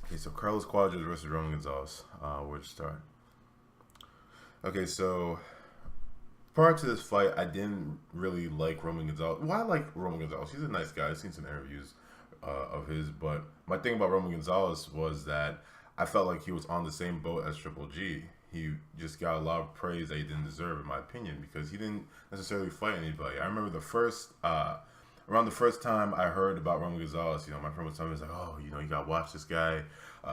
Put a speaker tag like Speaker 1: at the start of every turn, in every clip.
Speaker 1: Okay, so Carlos Cuadras versus Roman Gonzales. Where to start? Okay, so prior to this fight, I didn't really like Roman Gonzales. Well, I like Roman Gonzales. He's a nice guy. I've seen some interviews of his, but my thing about Roman Gonzales was that I felt like he was on the same boat as Triple G. He just got a lot of praise that he didn't deserve, in my opinion, because he didn't necessarily fight anybody. I remember around the first time I heard about Roman Gonzales, my friend was telling me, he's like, oh, you got to watch this guy.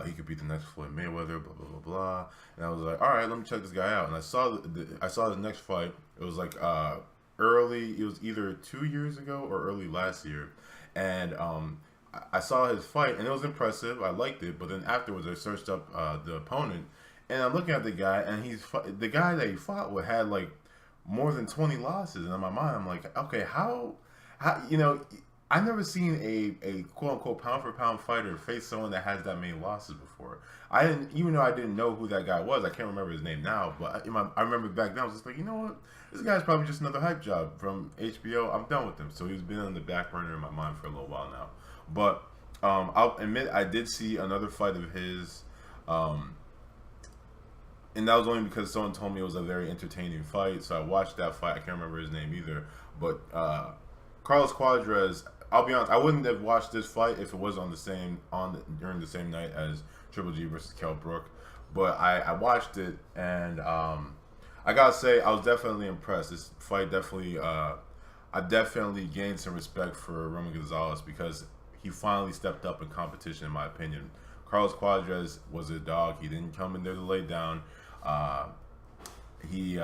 Speaker 1: He could beat the next Floyd Mayweather, blah blah blah blah. And I was like, all right, let me check this guy out. And I saw his next fight. It was like early. It was either 2 years ago or early last year, and I saw his fight, and it was impressive. I liked it, but then afterwards, I searched up the opponent, and I'm looking at the guy, and the guy that he fought with had like more than 20 losses, and in my mind, I'm like, okay, how. I've never seen a quote unquote pound for pound fighter face someone that has that many losses before. I didn't, even though I didn't know who that guy was. I can't remember his name now, but I remember back then I was just like, you know what, this guy's probably just another hype job from HBO. I'm done with him. So he's been on the back burner in my mind for a little while now. But I'll admit I did see another fight of his, um, and that was only because someone told me it was a very entertaining fight. So I watched that fight. I can't remember his name either, but Carlos Cuadras. I'll be honest. I wouldn't have watched this fight if it was during the same night as Triple G versus Kell Brook. But I watched it, and I gotta say I was definitely impressed. This fight definitely I definitely gained some respect for Roman Gonzalez because he finally stepped up in competition, in my opinion. Carlos Cuadras was a dog. He didn't come in there to lay down. Uh, he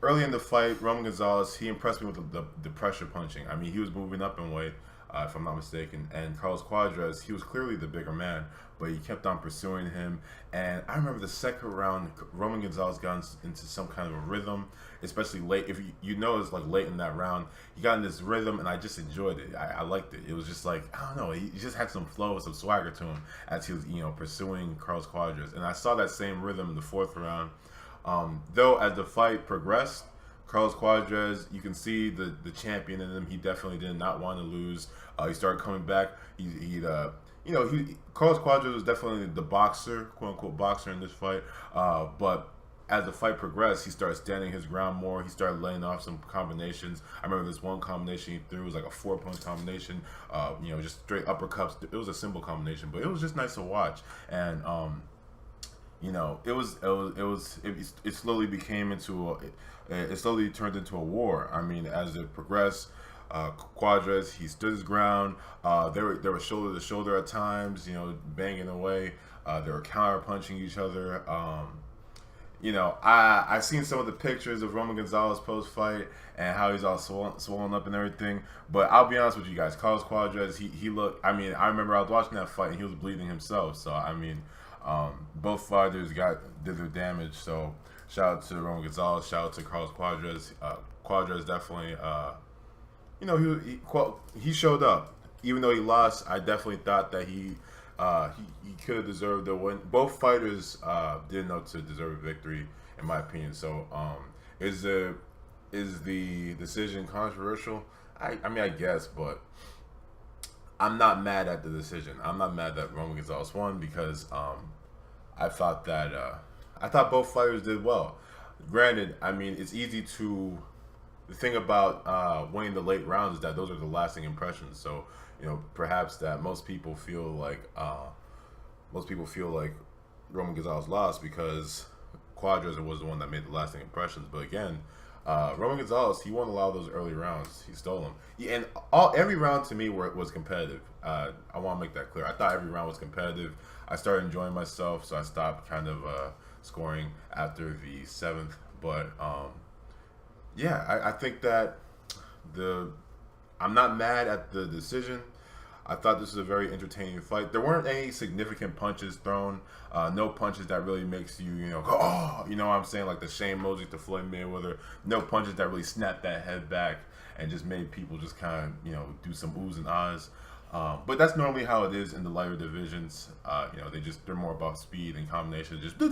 Speaker 1: Early in the fight, Roman Gonzalez, he impressed me with the pressure punching. I mean, he was moving up in weight, if I'm not mistaken. And Carlos Cuadras, he was clearly the bigger man, but he kept on pursuing him. And I remember the second round, Roman Gonzalez got into some kind of a rhythm, especially late. If you notice, like late in that round, he got in this rhythm, and I just enjoyed it. I liked it. It was just like, I don't know, he just had some flow, some swagger to him as he was, pursuing Carlos Cuadras. And I saw that same rhythm in the fourth round. Though as the fight progressed, Carlos Cuadras, you can see the champion in him. He definitely did not want to lose. He started coming back. Carlos Cuadras was definitely the boxer, quote unquote boxer in this fight. But as the fight progressed, he started standing his ground more. He started laying off some combinations. I remember this one combination he threw was like a 4 punch combination. Just straight uppercuts. It was a simple combination, but it was just nice to watch. And it slowly became it slowly turned into a war. I mean, as it progressed, Cuadras, he stood his ground. They were shoulder to shoulder at times, banging away. They were counter punching each other. I've seen some of the pictures of Roman Gonzalez post fight and how he's all swollen up and everything. But I'll be honest with you guys, Carlos Cuadras, he looked. I mean, I remember I was watching that fight and he was bleeding himself. So I mean, both fighters did their damage. So shout out to Roman Gonzalez. Shout out to Carlos Cuadras. Cuadras definitely. He showed up. Even though he lost, I definitely thought that he could have deserved the win. Both fighters didn't know to deserve a victory, in my opinion. So, is the decision controversial? I mean, I guess, but I'm not mad at the decision. I'm not mad that Roman Gonzalez won because I thought both fighters did well. Granted, I mean, it's easy to. The thing about winning the late rounds is that those are the lasting impressions. So, perhaps that most people feel like Roman Gonzalez lost because Cuadras was the one that made the lasting impressions. But again, Roman Gonzalez, he won a lot of those early rounds. He stole them, and every round to me was competitive. I want to make that clear. I thought every round was competitive. I started enjoying myself, so I stopped kind of scoring after the seventh. But yeah, I think that I'm not mad at the decision. I thought this was a very entertaining fight. There weren't any significant punches thrown. No punches that really makes you, go, oh, you know what I'm saying? Like the Shane Mosley to Floyd Mayweather. No punches that really snapped that head back and just made people just kind of, do some oohs and ahs. But that's normally how it is in the lighter divisions. They're more about speed and combination. Just, so,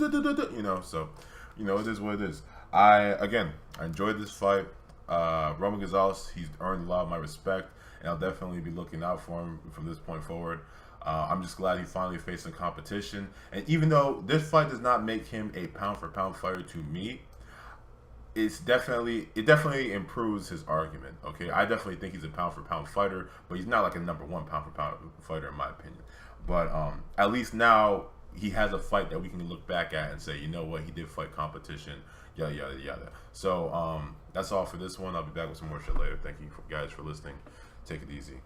Speaker 1: it is what it is. I enjoyed this fight. Roman Gonzalez, he's earned a lot of my respect, and I'll definitely be looking out for him from this point forward. I'm just glad he finally faced some competition. And even though this fight does not make him a pound for pound fighter to me, it definitely improves his argument. Okay, I definitely think he's a pound for pound fighter, but he's not like a number one pound for pound fighter in my opinion. But at least now he has a fight that we can look back at and say, you know what, he did fight competition, yada yada yada. So that's all for this one. I'll be back with some more shit later. Thank you guys for listening. Take it easy.